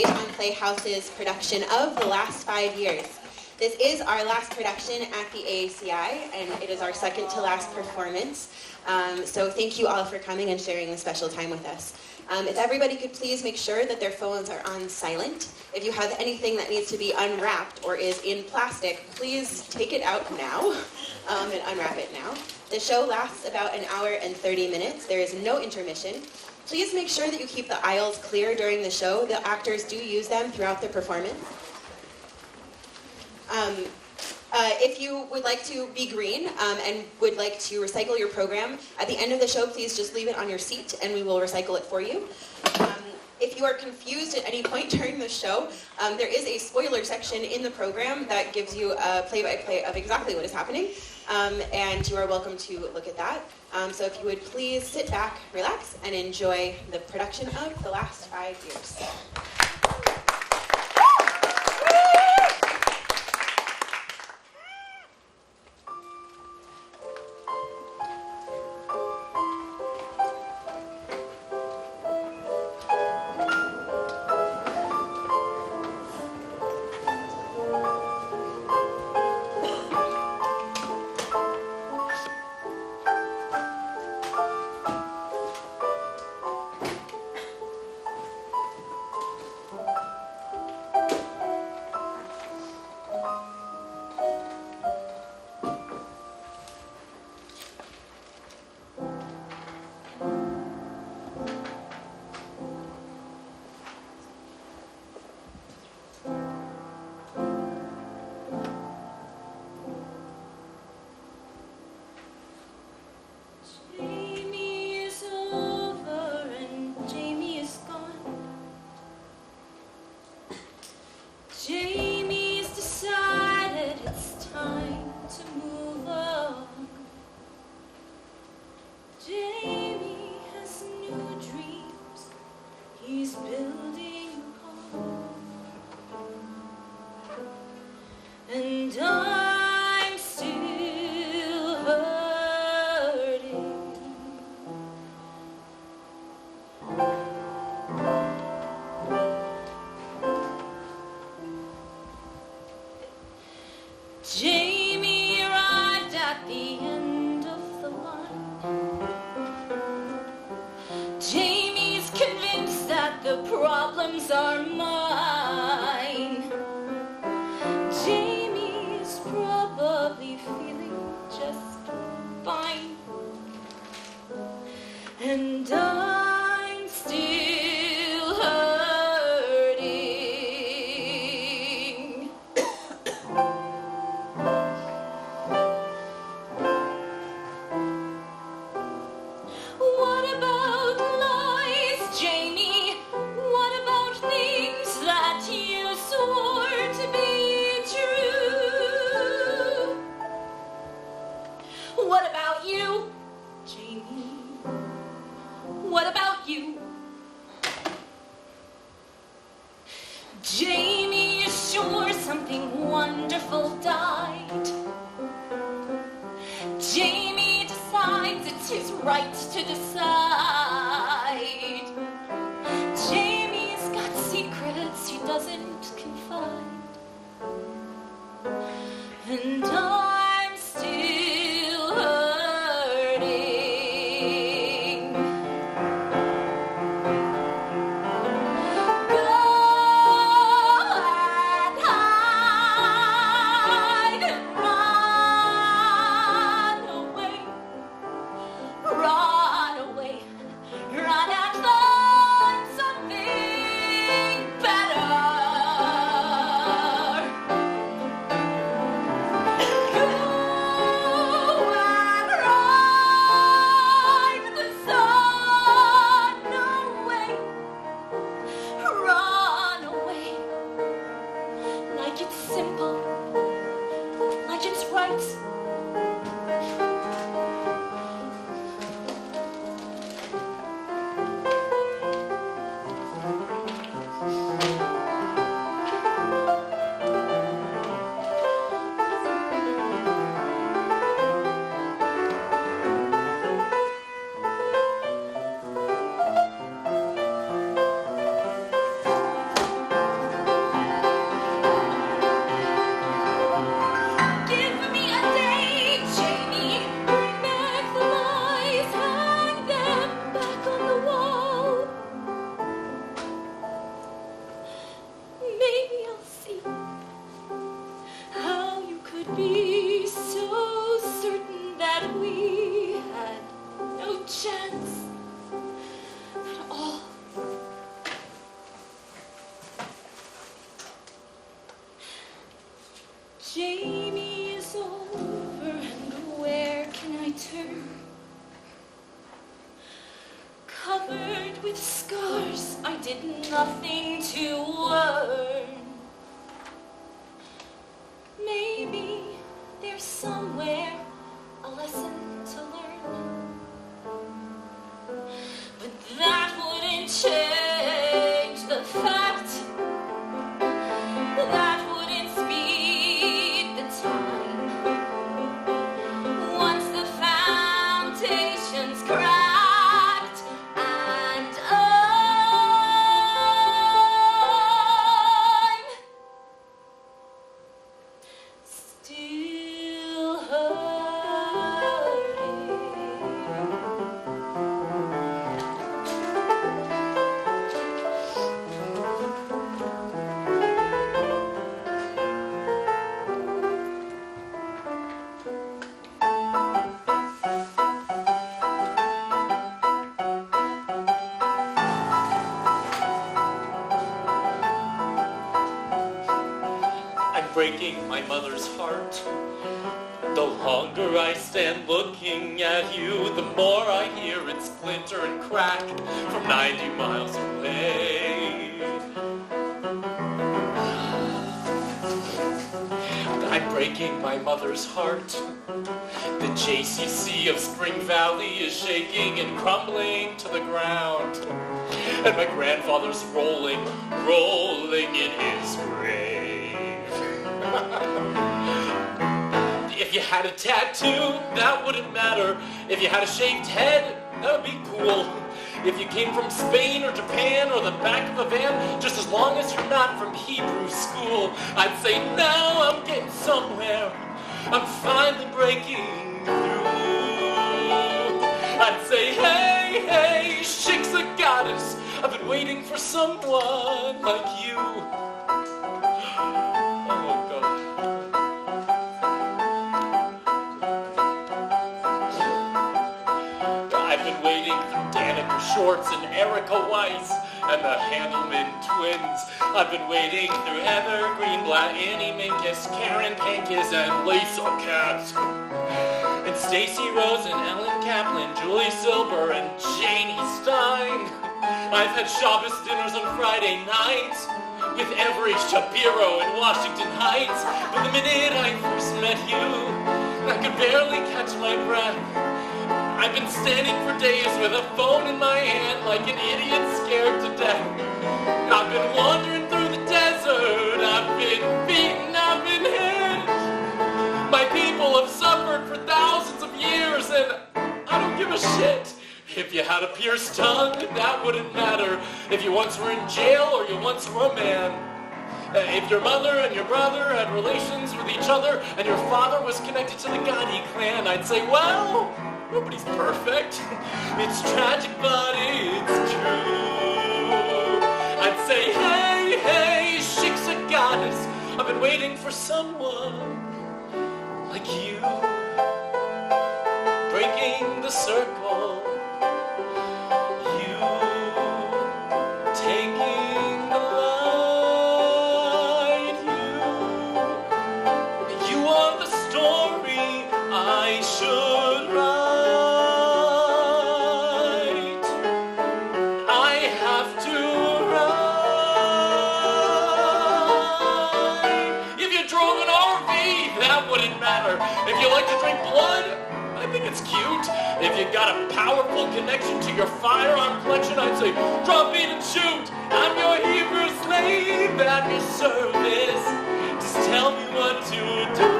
on Playhouse's production of The Last 5 Years. This is our last production at the AACI, and it is our second to last performance. So thank you all for coming and sharing this special time with us. If everybody could please make sure that their phones are on silent. If you have anything that needs to be unwrapped or is in plastic, please take it out now and unwrap it now. The show lasts about an hour and 30 minutes. There is no intermission. Please make sure that you keep the aisles clear during the show. The actors do use them throughout the performance. If you would like to be green and would like to recycle your program, at the end of the show, please just leave it on your seat and we will recycle it for you. If you are confused at any point during the show, there is a spoiler section in the program that gives you a play-by-play of exactly what is happening, and you are welcome to look at that. So if you would please sit back, relax, and enjoy the production of The Last 5 Years. Jamie arrived at the end of the line. Jamie's convinced that the problems are mine. Jamie's probably feeling just fine. And I'm still hurting. What about lies, Jamie? What about things that you swore to be true? What about you, Jamie? What about you? Jamie is sure something wonderful died. Jamie decides it's his right to decide. Jamie's got secrets he doesn't confide. And I'm still hurting. Go and hide and run away. Run away. with scars I did nothing to earn. Maybe there's somewhere a lesson to learn, but that wouldn't change the fact that wouldn't speed the time. Once the foundation's cracked and I'm still hurting. I'm breaking my mother's heart. The longer I stand looking at you, the more I hear it splinter and crack from 90 miles away. I'm breaking my mother's heart. The JCC of Spring Valley is shaking and crumbling to the ground. And my grandfather's rolling in his grave. If you had a tattoo, that wouldn't matter. If you had a shaved head, that would be cool. If you came from Spain or Japan or the back of a van, just as long as you're not from Hebrew school, I'd say now I'm getting somewhere. I'm finally breaking through. I'd say, hey, hey, shakes a goddess. I've been waiting for someone like you. Oh, God. I've been waiting through Danica Shorts and Erica Weiss and the Handelman twins. I've been waiting through Heather Greenblatt, Annie Minkus, Karen Pincus, and Lisa Katz. And Stacey Rose and Ellen Kaplan, Julie Silber and Janie Stein. I've had Shabbos dinners on Friday nights with Everett Shapiro in Washington Heights. But the minute I first met you, I could barely catch my breath. I've been standing for days with a phone in my hand like an idiot scared to death. I've been wandering through the desert. I've been beaten, I've been hit. My people have suffered for thousands of years and I don't give a shit. If you had a pierced tongue, that wouldn't matter. If you once were in jail or you once were a man. If your mother and your brother had relations with each other and your father was connected to the Gotti clan, I'd say, well, nobody's perfect. It's tragic, but it's true. I'd say, hey, hey, shiksa goddess, I've been waiting for someone like you. Breaking the circle. You taking the light. You are the story I should write. I have to write. If you drove an RV, that wouldn't matter. If you like to drink blood, I think it's cute. If you got a powerful connection to your firearm collection, I'd say, drop in and shoot. I'm your Hebrew slave at your service. Just tell me what to do.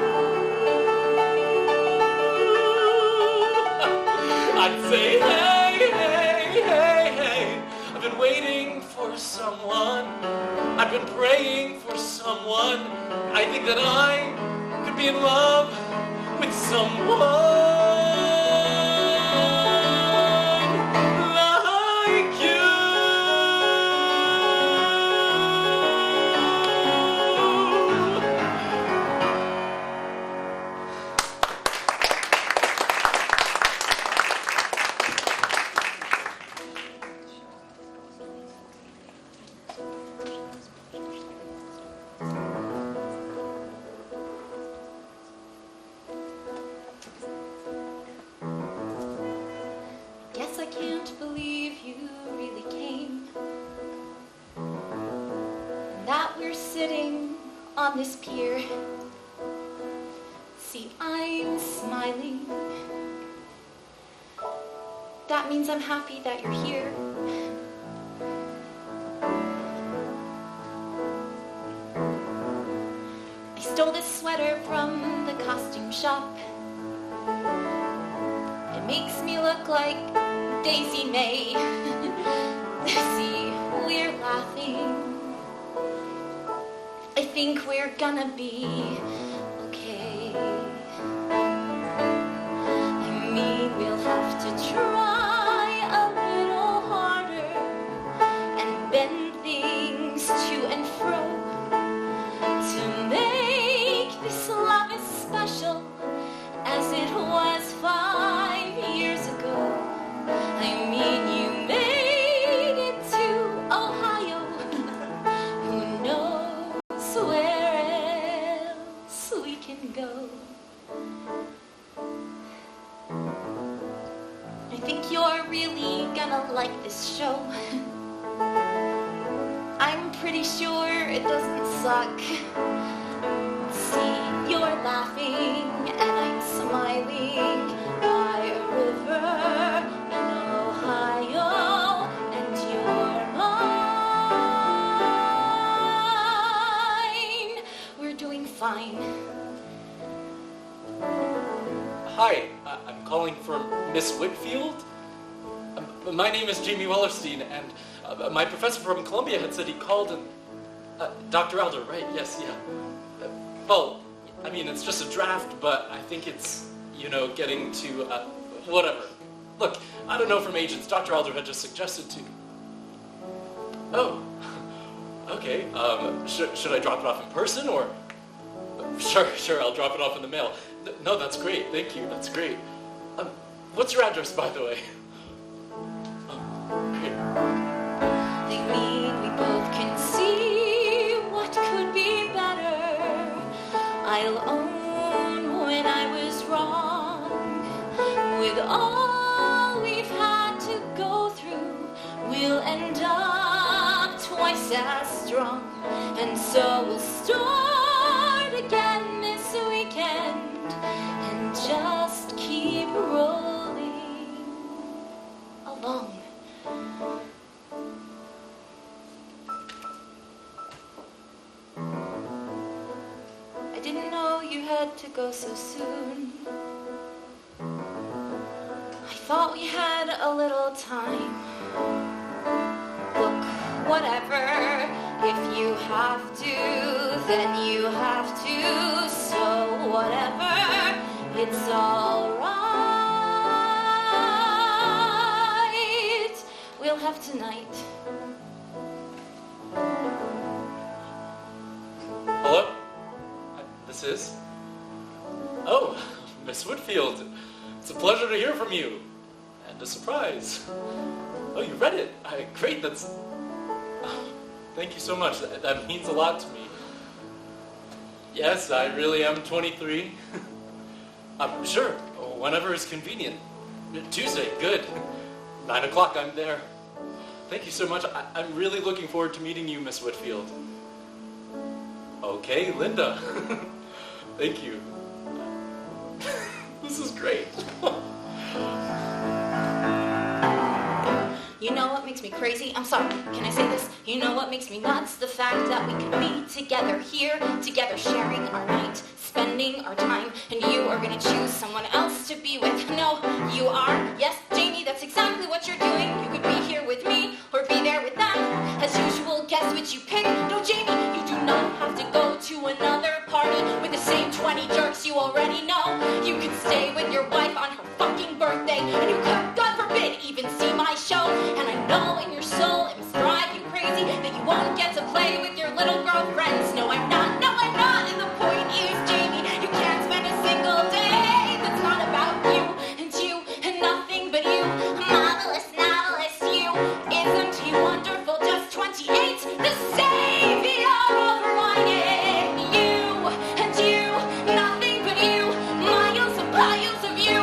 I'd say, hey, hey, hey, hey. I've been waiting for someone. I've been praying for someone. I think that I could be in love with someone like you. sitting on this pier. See, I'm smiling. That means I'm happy that you're here. I stole this sweater from the costume shop. It makes me look like Daisy May. See, we're laughing. I think we're gonna be okay. I mean, we'll have to try a little harder and bend things to and fro to make this love as special as it was 5 years ago. I mean, you made it to Ohio. Who knows where else we can go? I think you're really gonna like this show. I'm pretty sure it doesn't suck. See, you're laughing and I'm smiling by a river in Ohio, and you're mine. We're doing fine. Hi, I'm calling from Miss Whitfield. My name is Jamie Wellerstein, and my professor from Columbia had said he called and... Dr. Elder, right? Yes, yeah. Well, I mean, it's just a draft, but I think it's, getting to, whatever. Look, I don't know from agents. Dr. Elder had just suggested to... Oh, okay. Should I drop it off in person, or... Sure, I'll drop it off in the mail. No, that's great. Thank you. That's great. What's your address, by the way? Here. I mean, we both can see what could be better. I'll own when I was wrong. With all we've had to go through, we'll end up twice as strong. And so we'll start again this weekend and just keep rolling along. I didn't know you had to go so soon. I thought we had a little time. Look, whatever. If you have to, then you have to. So whatever, it's all right. We'll have tonight. Hello? This is? Oh, Miss Whitfield. It's a pleasure to hear from you. And a surprise. Oh, you read it? Great, that's... Thank you so much. That means a lot to me. Yes, I really am 23. Sure, whenever is convenient. Tuesday, good. 9 o'clock, I'm there. Thank you so much. I'm really looking forward to meeting you, Miss Whitfield. Okay, Linda. Thank you. This is great. You know what makes me crazy? I'm sorry, can I say this? You know what makes me nuts? The fact that we could be together here, together sharing our night, spending our time, and you are gonna choose someone else to be with. No, you are. Yes, Jamie, that's exactly what you're doing. You could be here with me, or be there with them. As usual, guess which you pick? No, Jamie, you do not have to go to another party with the same 20 jerks you already know. You could stay with your wife on her fucking birthday, and you could, God forbid, even see my show. And I know in your soul it must drive you crazy that you won't get to play with your little girlfriends. No, I'm not. And the point is, Jamie, you can't spend a single day that's not about you and nothing but you. Marvelous novelist, you. Isn't he wonderful? Just 28, the savior of writing. You and you, nothing but you. Miles and miles of you.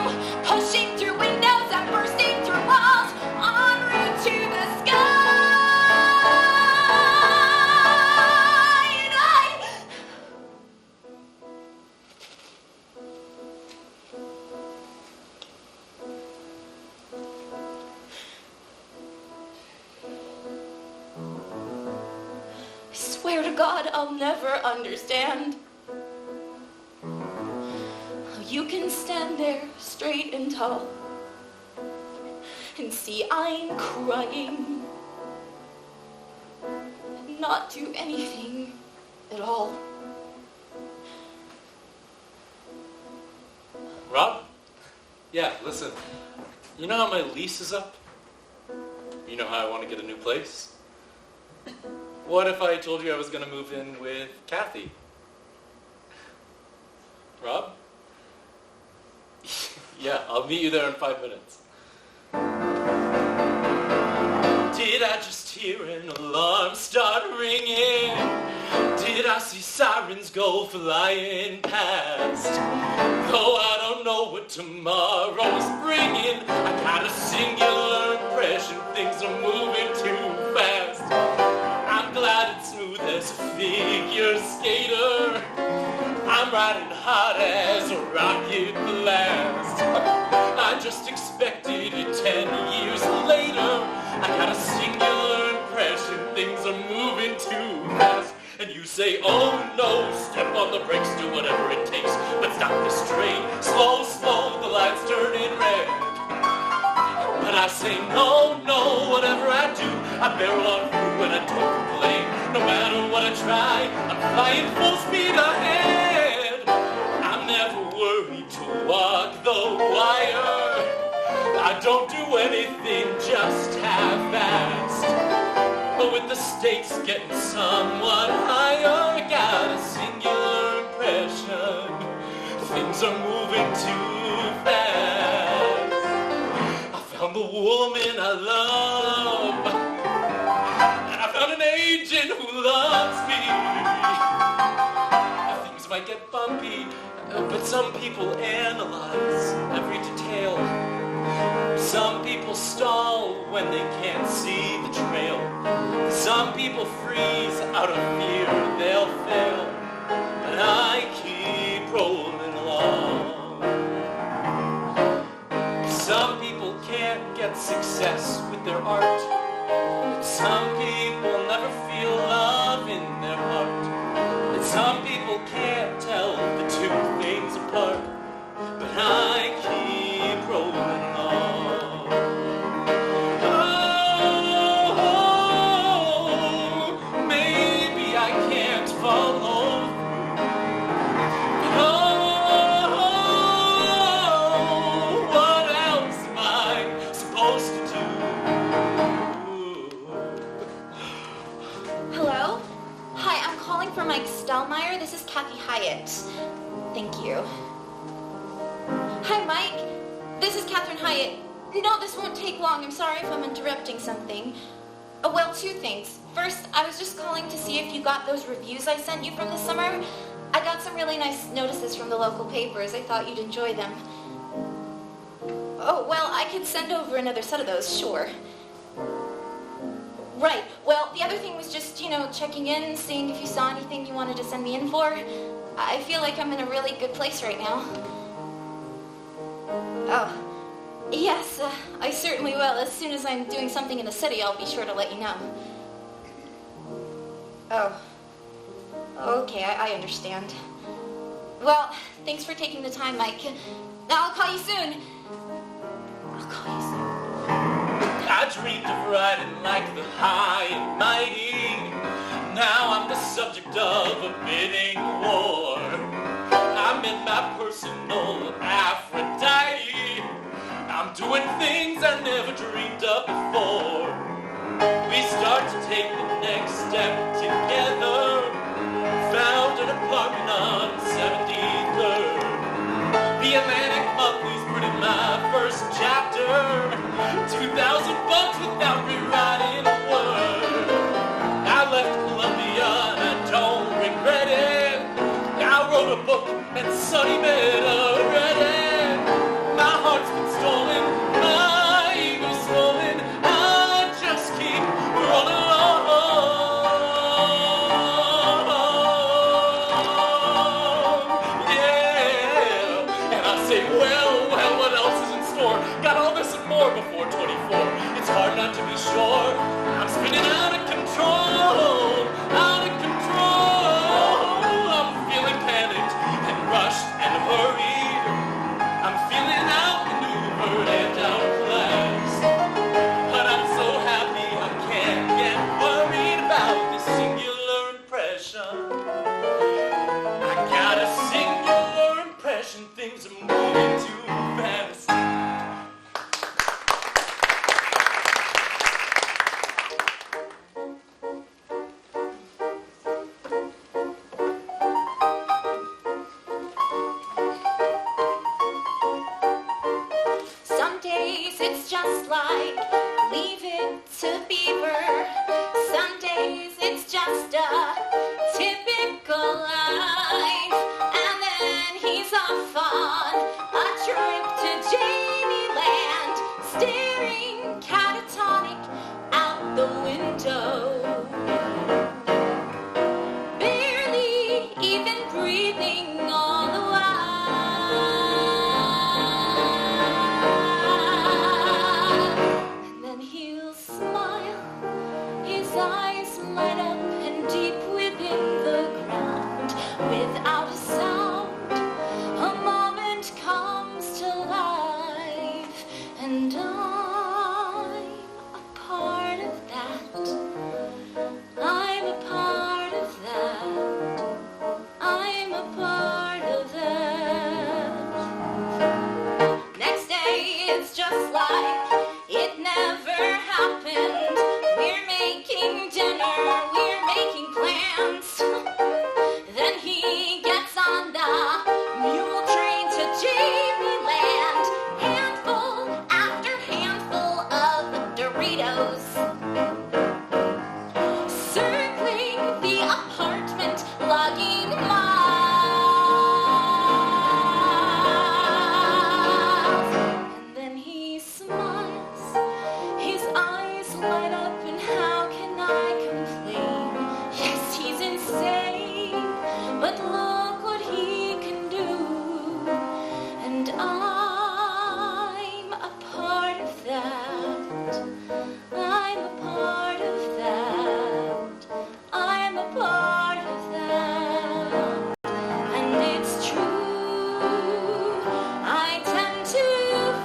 God, I'll never understand. You can stand there straight and tall and see I'm crying, not do anything at all. Rob? Yeah, listen. You know how my lease is up? You know how I want to get a new place? What if I told you I was going to move in with Kathy? Rob? Yeah, I'll meet you there in 5 minutes. Did I just hear an alarm start ringing? Did I see sirens go flying past? Though I don't know what tomorrow's bringing, I got a singular impression things are moving too fast. I'm gliding smooth as a figure skater. I'm riding hot as a rocket blast. I just expected it 10 years later. I got a singular impression things are moving too fast. And you say, oh no, step on the brakes, do whatever it takes, but stop this train, slow, slow, the lights turning red. But I say, no, no, whatever I do, I barrel on through and I don't complain. No matter what I try, I'm flying full speed ahead. I'm never worried to walk the wire. I don't do anything just half-assed. But with the stakes getting somewhat higher, got a singular impression things are moving too fast. I found the woman I love, and I found an agent who loves me. Things might get bumpy, but some people analyze every detail. Some people stall when they can't see the trail. Some people freeze out of fear they'll fail. But I keep rolling along. Some people can't get success with their art. Some people never feel love in their heart. And some people can't tell the two things apart. But I keep rolling along. Stellmeyer, this is Kathy Hyatt. Thank you. Hi, Mike. This is Catherine Hyatt. No, this won't take long. I'm sorry if I'm interrupting something. Well, two things. First, I was just calling to see if you got those reviews I sent you from the summer. I got some really nice notices from the local papers. I thought you'd enjoy them. Oh, well, I could send over another set of those, sure. Right. Well, the other thing was just, checking in, seeing if you saw anything you wanted to send me in for. I feel like I'm in a really good place right now. Oh. Yes, I certainly will. As soon as I'm doing something in the city, I'll be sure to let you know. Oh. Okay, I understand. Well, thanks for taking the time, Mike. Now I'll call you soon. I dreamed of riding like the high and mighty. Now I'm the subject of a bidding war. I'm in my personal Aphrodite. I'm doing things I never dreamed of before. We start to take the next step together. Found an apartment on 73rd. The Atlantic Monthly's printed my first chapter. 2,000 bucks without rewriting a word. I left Columbia and I don't regret it. I wrote a book and Sonny made already. My heart's been stolen, my ego's swollen. I just keep rolling along. Yeah. And I say, well, what else is in store? Got all this and more before 24. It's hard not to be sure. I'm spinning out of control, out of control. confession. I got a singular impression, things are moving too fast. Some days it's just like leave it to Beaver. Some days it's just a typical life. And then he's off on a trip to Jamie Land, staring catatonic out the window. Barely even breathing all the while. And then he'll smile, his eyes light up and deep within the ground. Without a sound, a moment comes to life, and I'm a part of that. I'm a part of that. I'm a part of that. Next day, it's just like it never happened. We're making dinner, we're making plans. Then he gets on the mule train to Jamie Land. Handful after handful of Doritos. Circling the apartment, logging miles. And then he smiles, his eyes light up, and how can I complain? Yes, he's insane, but look what he can do. And I'm a part of that. I'm a part of that. I'm a part of that. And it's true, I tend to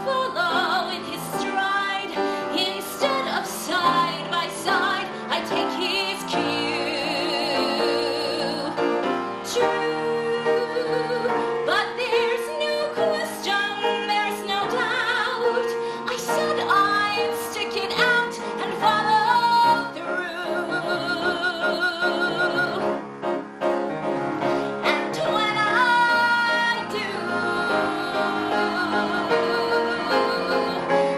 follow in his stride. Instead of side by side, I take his cue. True, but there's no question, there's no doubt. I said I'd stick it out and follow through. And when I do,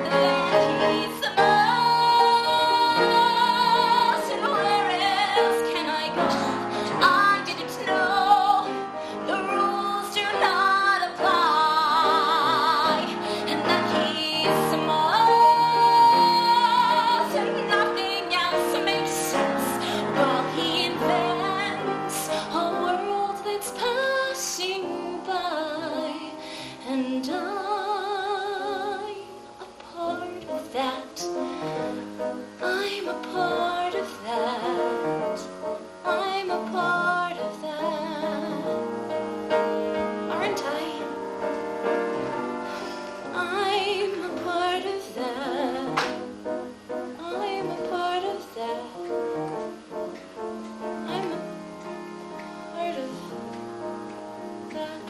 then he's the boss. And where else can I go? I didn't know the rules do not apply. And that he's the boss and nothing else makes sense. While he invents a world that's passing by. And I'm a part of that. I'm a part of that. I'm a part of that. Aren't I? I'm a part of that. I'm a part of that. I'm a part of that.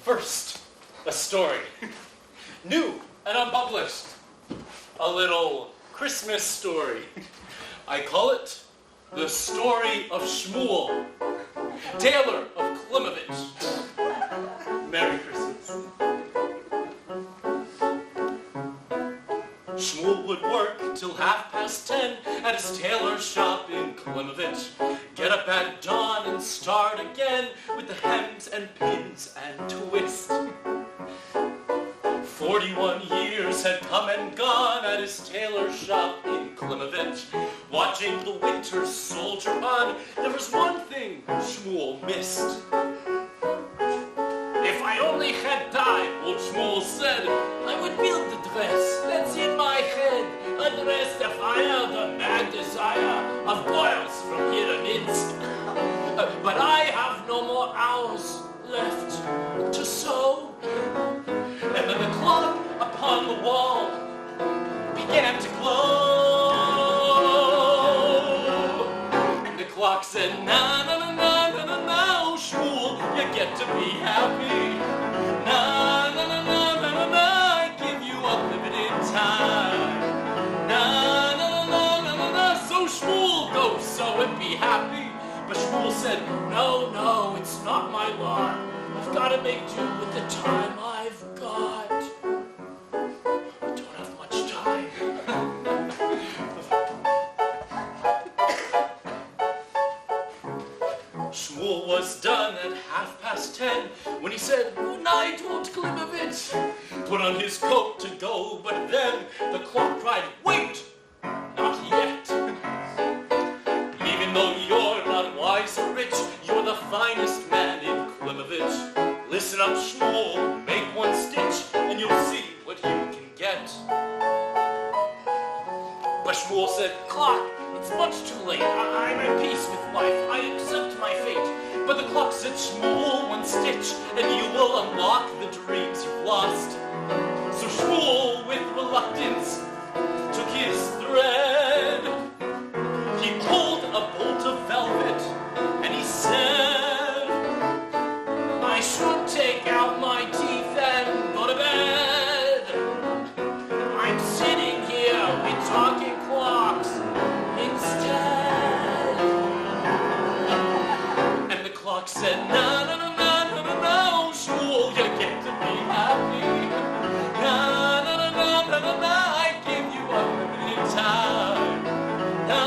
First, a story. New and unpublished. A little Christmas story. I call it The Story of Shmuel, Taylor of Klimovich. Merry Christmas. Shmuel would work till 10:30 at his tailor shop in Klimovich. Get up at dawn and start again with the hems and pins and twist. 41 years had come and gone at his tailor shop in Klimovich. Watching the winter soldier on, there was one thing Shmuel missed. If I only had time, old Shmuel said, I would build the dress that's in my desire of boils from Minsk. But I have no more hours left to sew. And then the clock upon the wall began to glow. And the clock said, na na na na na na na, oh Shmuel, you get to be happy. Na na na na na na na, I give you unlimited time. Na na na na na na na, so Shmuel, go sew and be happy. But Shmuel said, no, no, it's not my lot. I've got to make do with the time I've got. I don't have much time. Shmuel was done at 10:30 when he said, good night, old Klimovich. Put on his coat to go, but then the clock cried, wait, not yet. Even though you're not wise or rich, you're the finest man in Klimovich. Listen up, Shmuel, make one stitch, and you'll see what you can get. But Shmuel said, clock, it's much too late. I'm at peace with life. I accept my fate. But the clock said, Shmuel, one stitch, and you will unlock the dreams you've lost. So Shmuel, with reluctance, took his thread. He pulled a bolt of velvet, and he said, I should take out my teeth and go to bed. I'm sitting here with talking clocks instead. And the clock said, na na na na na na na, Shmuel, you get to be happy. Na na na na na na na, I give you unlimited time. Na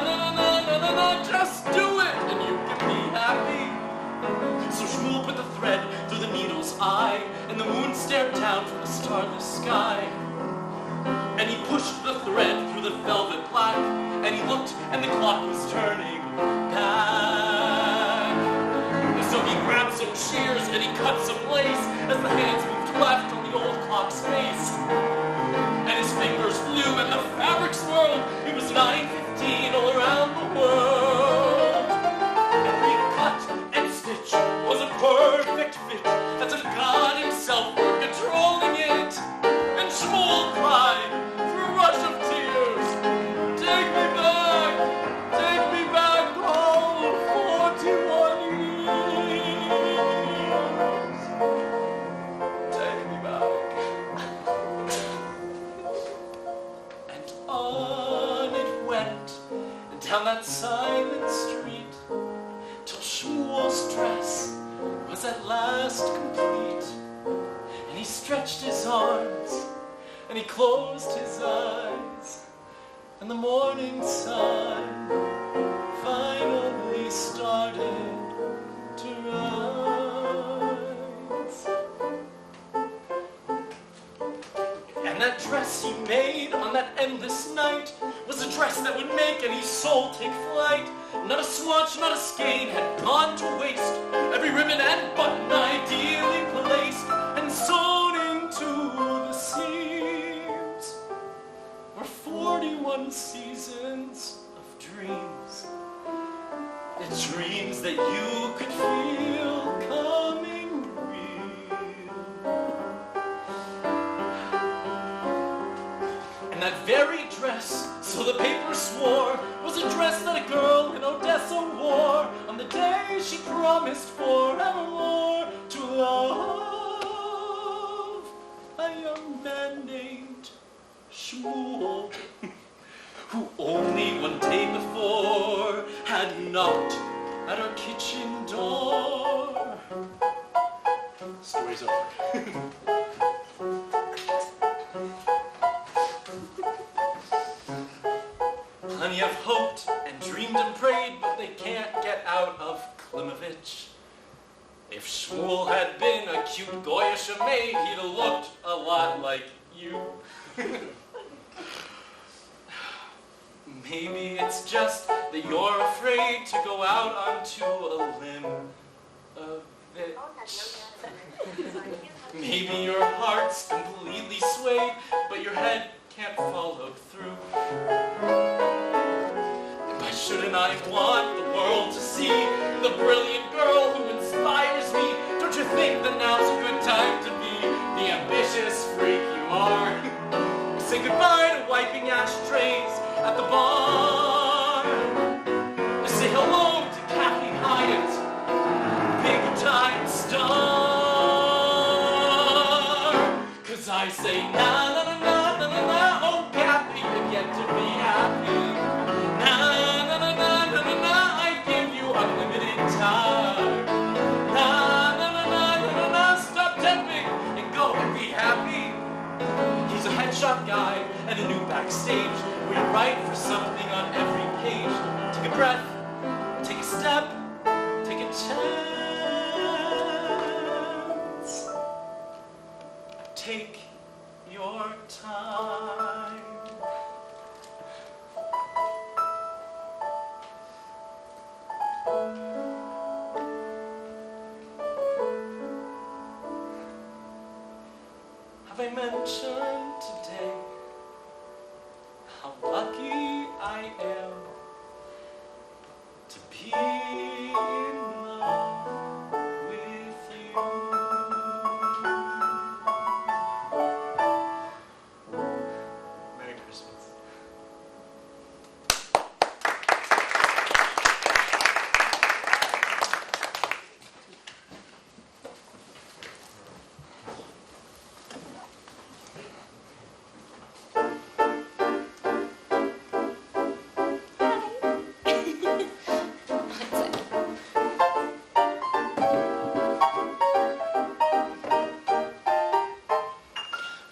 na na na na na, just do it and you can be happy. So Shmuel put the thread through the needle's eye, and the moon stared down from the starless sky. And he pushed the thread through the velvet black, and he looked, and the clock was turning back. And so he grabbed some shears, and he cut some lace, as the hands moved left on the old clock's face. And his fingers flew, and the fabric swirled. It was 9:15 all around the world. Every cut and stitch was a perfect fit, as if God himself were controlling it. And Shmuel cried through a rush of tears, take me back home, 41 years. Take me back. And on it went, and down that silent street, till Shmuel's dress was at last complete. And he stretched his arms, and he closed his eyes, and the morning sun finally started to rise. And that dress he made on that endless night was a dress that would make any soul take flight. Not a swatch, not a skein had gone to waste. Every ribbon and button ideally placed and sewn into the seams were 41 seasons of dreams. The dreams that you could feel coming real. And that very dress, so the paper swore, was a dress that a girl in Odessa wore on the day she promised forevermore to love a young man named Shmuel, who only one day before had knocked at her kitchen door. Story's over. Plenty have hoped and dreamed and prayed, but they can't get out of Klimovich. If Shmuel had been a cute Goyish maid, he'd have looked a lot like you. Maybe it's just that you're afraid to go out onto a limb a bit. Maybe your heart's completely swayed, but your head can't follow through. shouldn't I want the world to see the brilliant girl who inspires me? Don't you think that now's a good time to be the ambitious freak you are? Say goodbye to wiping ashtrays at the bar. Say hello to Kathy Hyatt, big time star. 'Cause I say na na na na na na na, oh Kathy, you've yet to be happy. Na na na na na na na, I give you unlimited time. Na na na na na na na, stop temping and go and be happy. He's a headshot guy and a new backstage. We write for something on every page. Take a breath, take a step, take a chance. Take your time. Have I mentioned today how lucky I am to be in love with you? Merry Christmas.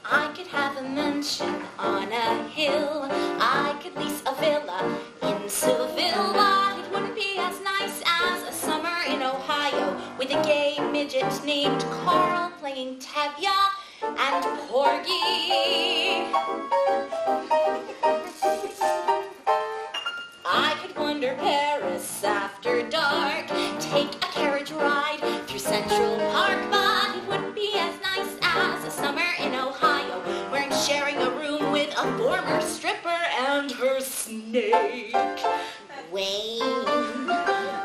I could have a mansion on a hill. I could lease a villa in Seville, but it wouldn't be as nice as a summer in Ohio with a gay midget named Carl playing Tevye and Porgy. I could wander Paris after dark, take a carriage ride through Central Park, but it wouldn't be as nice as a summer in Ohio, where I'm sharing a room with a former stripper and her snake, Wayne.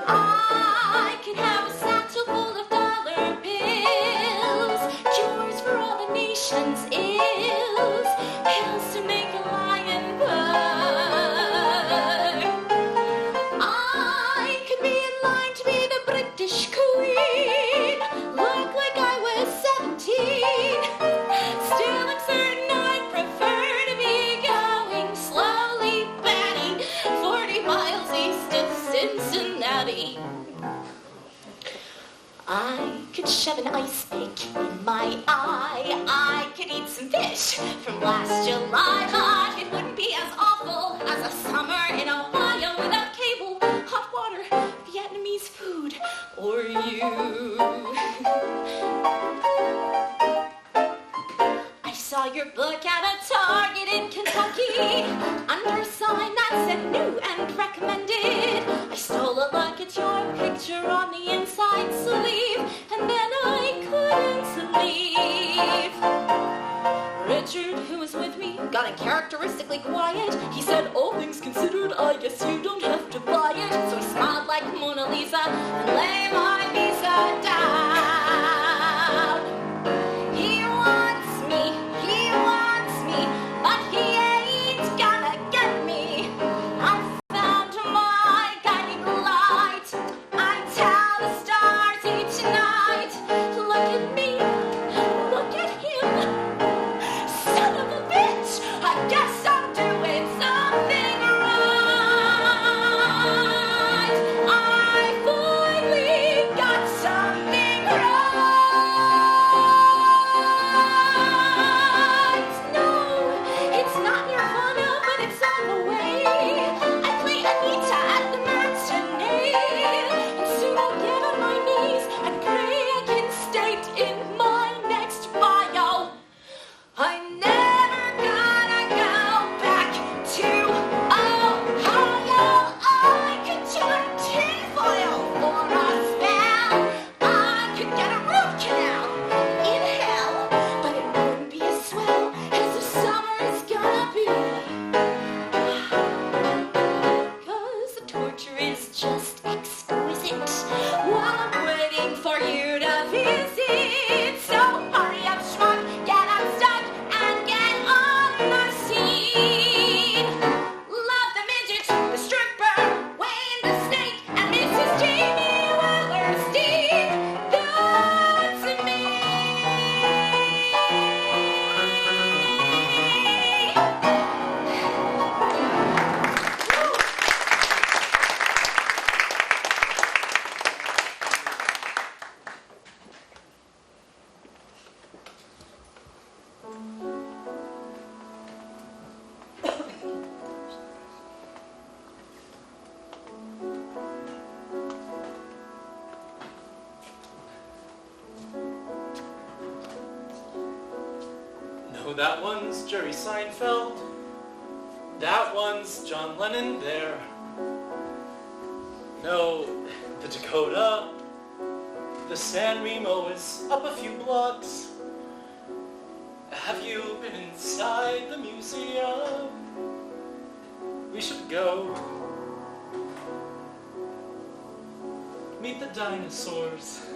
I could have a satchel full of dollar bills, cures for all the nation's ills, pills to make a lion purr. I could be in line to be the British Queen, look like I was 17. Still, I'm certain I'd prefer to be going slowly, batting 40 miles east of Cincinnati. I could shove an ice pick in my eye. I could eat some fish from last July, but it wouldn't be as awful as a summer in Ohio without cable, hot water, Vietnamese food, or you. I saw your book at a Target in Kentucky under a sign that said new and recommended. I stole a look at your picture on the inside sleeve, and then I couldn't leave. Richard, who was with me, got uncharacteristically quiet. He said, all things considered, I guess you don't have to buy it. So he smiled like Mona Lisa and laid my visa down. He wants me, but he ain't gonna get me. I found my guiding light. I tell the stars each night, look at me, look at him. Son of a bitch, I guess I'm doing something right. that one's Jerry Seinfeld. That one's John Lennon there. No, the Dakota. The San Remo is up a few blocks. Have you been inside the museum? We should go. Meet the dinosaurs.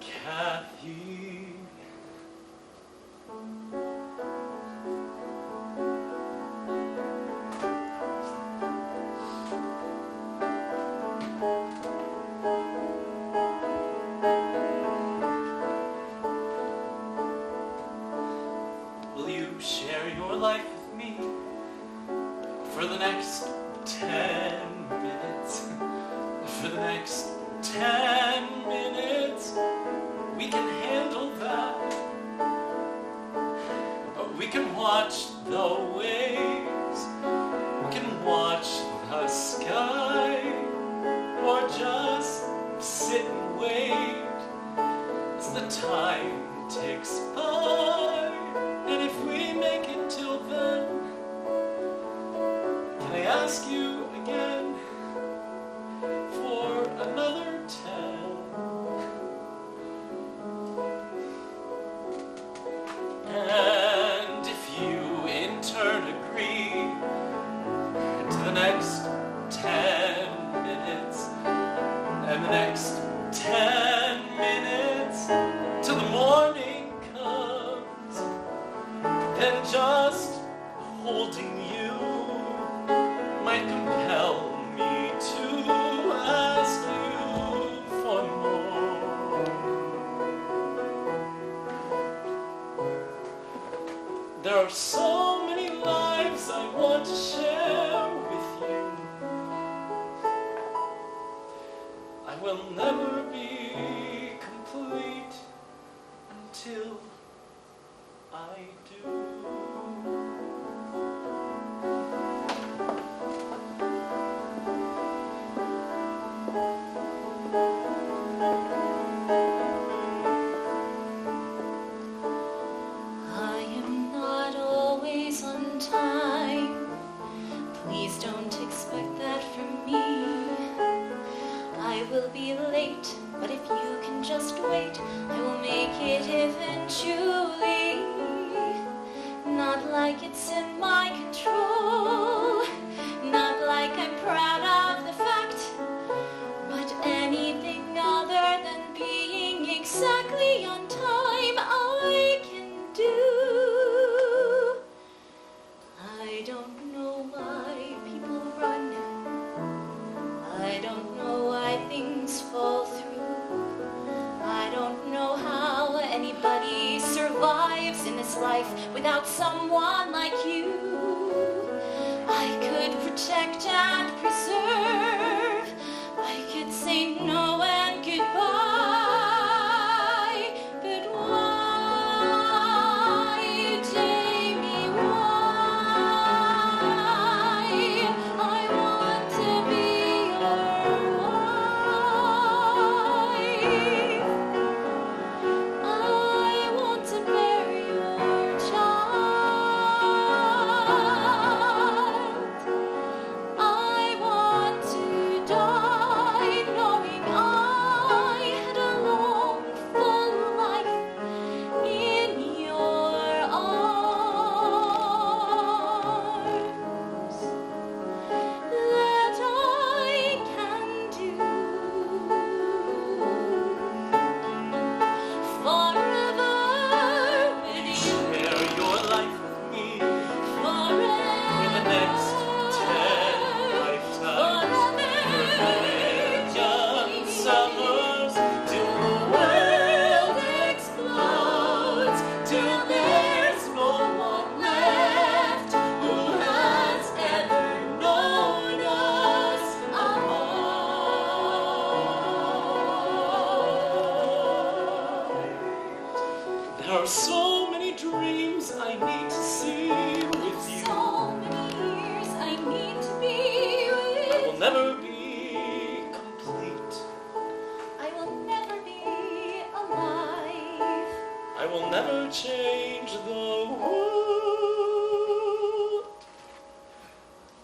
Kathy. Will you share your life with me for the next 10 minutes? For the next 10 minutes, we can handle that. We can watch the waves, we can watch the sky, or just sit and wait as the time ticks by. And if we make it till then, can I ask you again for another 10? And if you in turn agree to the next 10 minutes and the next 10 minutes till the morning comes, then just holding you might compel me to ask you for more. There are so many lives I want to share with you. I will never be complete until I do. I am not always on time. Please don't expect that from me. I will be late, but if you can just wait, I will make it eventually. Not like it's in my control, not like I'm proud of the fact, but anything other than being exactly on time I can do. I don't know why people run. I don't know why things fall through. I don't know how anybody survives in this life without someone like you. I could protect and preserve. I could say no and goodbye. But why, Jamie, why? I want to be your wife. I want to bear your child. I want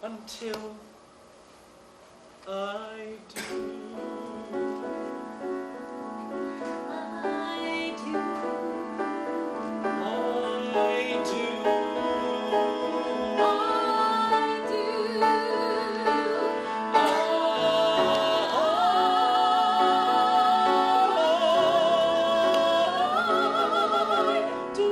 Until I do. I do. I do. I do.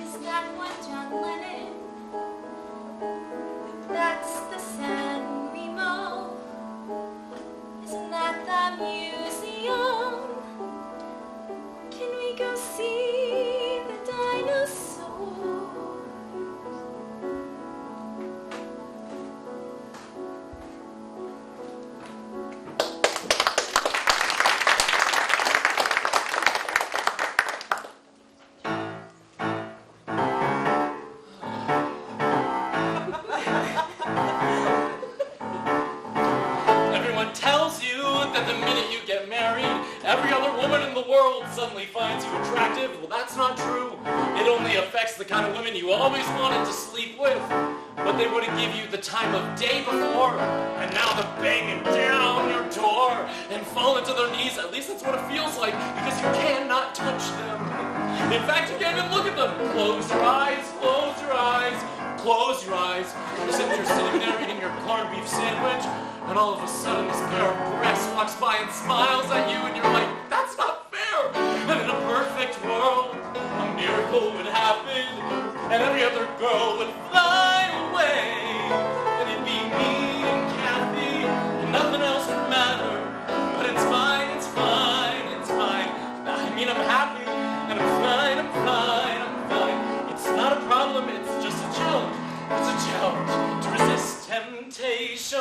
Is that what John Lennon? That's the San Remo. Isn't that the museum? Can we go see the dinosaurs? Everyone tells you that the minute you get married, every other woman in the world suddenly finds you attractive. Well, that's not true. It only affects the kind of women you always wanted to sleep with. But they wouldn't give you the time of day before, and now they're banging down your door and falling to their knees. At least that's what it feels like, because you cannot touch them. In fact, you can't even look at them. Close your eyes, close your eyes, close your eyes. As if you're sitting there eating your corned beef sandwich, and all of a sudden this pair of breasts walks by and smiles at you, and you're like, that's not fair. And in a perfect world, a miracle would happen, and every other girl would fly away. And it'd be me and Kathy, and nothing else would matter. But it's fine, it's fine, it's fine. I mean, I'm happy, and I'm fine, I'm fine, I'm fine. It's not a problem, it's just a challenge. It's a challenge to resist temptation.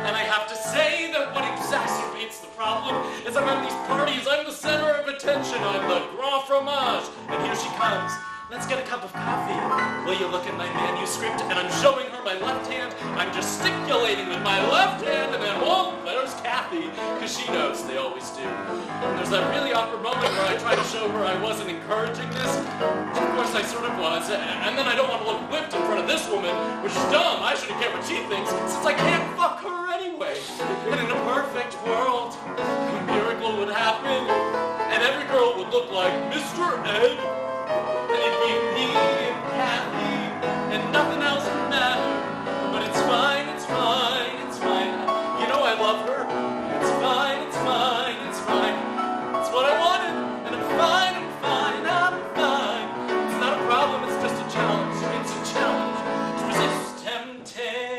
And I have to say that what exacerbates the problem is I'm at these parties, I'm the center of attention, I'm the grand fromage. And here she comes. Let's get a cup of coffee. Will you look at my manuscript? And I'm showing her my left hand. I'm gesticulating with my left hand, and then, oh, there's Kathy. Because she knows, they always do. And there's that really awkward moment where I try to show her I wasn't encouraging this. Of course, I sort of was. And then I don't want to look whipped in front of this woman, which is dumb. I shouldn't care what she thinks, since I can't fuck her anyway. And in a perfect world, a miracle would happen, and every girl would look like Mr. Ed. And it'd be me and Kathy, and nothing else would matter. But it's fine, it's fine, it's fine. You know I love her. It's fine, it's fine, it's fine. It's what I wanted, and I'm fine, I'm fine, I'm fine. It's not a problem, it's just a challenge. It's a challenge to resist temptation.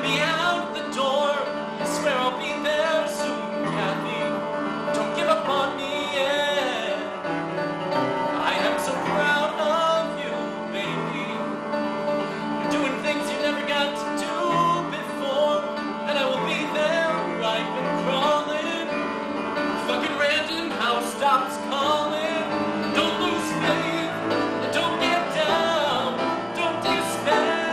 me out the door. I swear I'll be there soon, Kathy. Don't give up on me yet. I am so proud of you, baby. You're doing things you never got to do before, and I will be there right when crawling. Fucking random house stops calling. Don't lose faith and don't get down. Don't despair.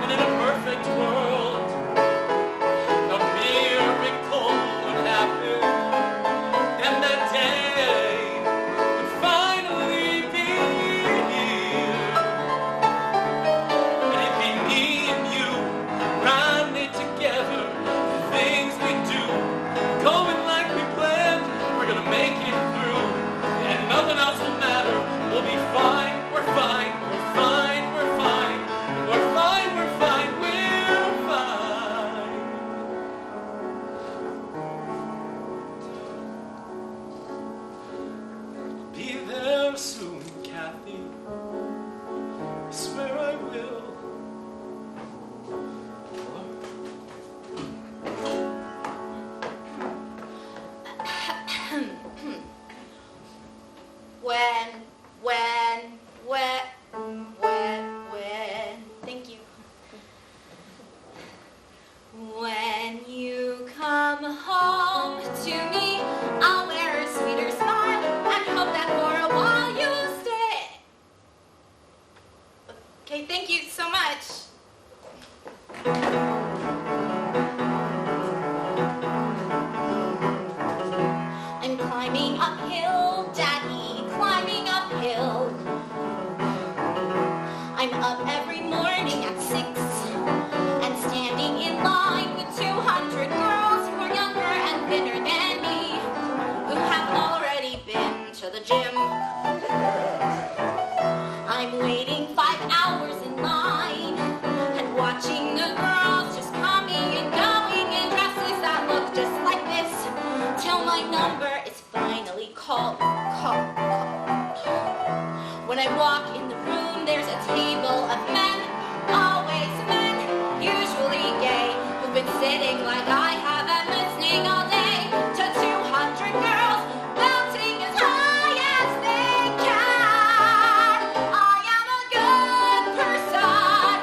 And in a perfect world, a miracle would happen, and that day would finally be here. And it'd be me and you, running together, the things we do, going like we planned. We're gonna make it through, and nothing else will matter. We'll be fine, we're fine, we're fine, we're fine, we're fine, we're fine, we're fine. Be there soon, Kathy. I swear I will. Thank you. When you come home to me, I'll wear a sweeter smile and hope that for a while you'll stay. Okay, thank you so much. I'm climbing uphill, Daddy, climbing uphill. I'm up every morning at 6 and standing in line with 200 girls who are younger and thinner than me, who have already been to the gym. I'm waiting 5 hours in line and watching the girls just coming and going in dresses that look just like this, till my number is finally called. When I walk in the room, there's a table of men, always men, usually gay, who've been sitting like I have and listening all day to 200 girls belting as high as they can. I am a good person.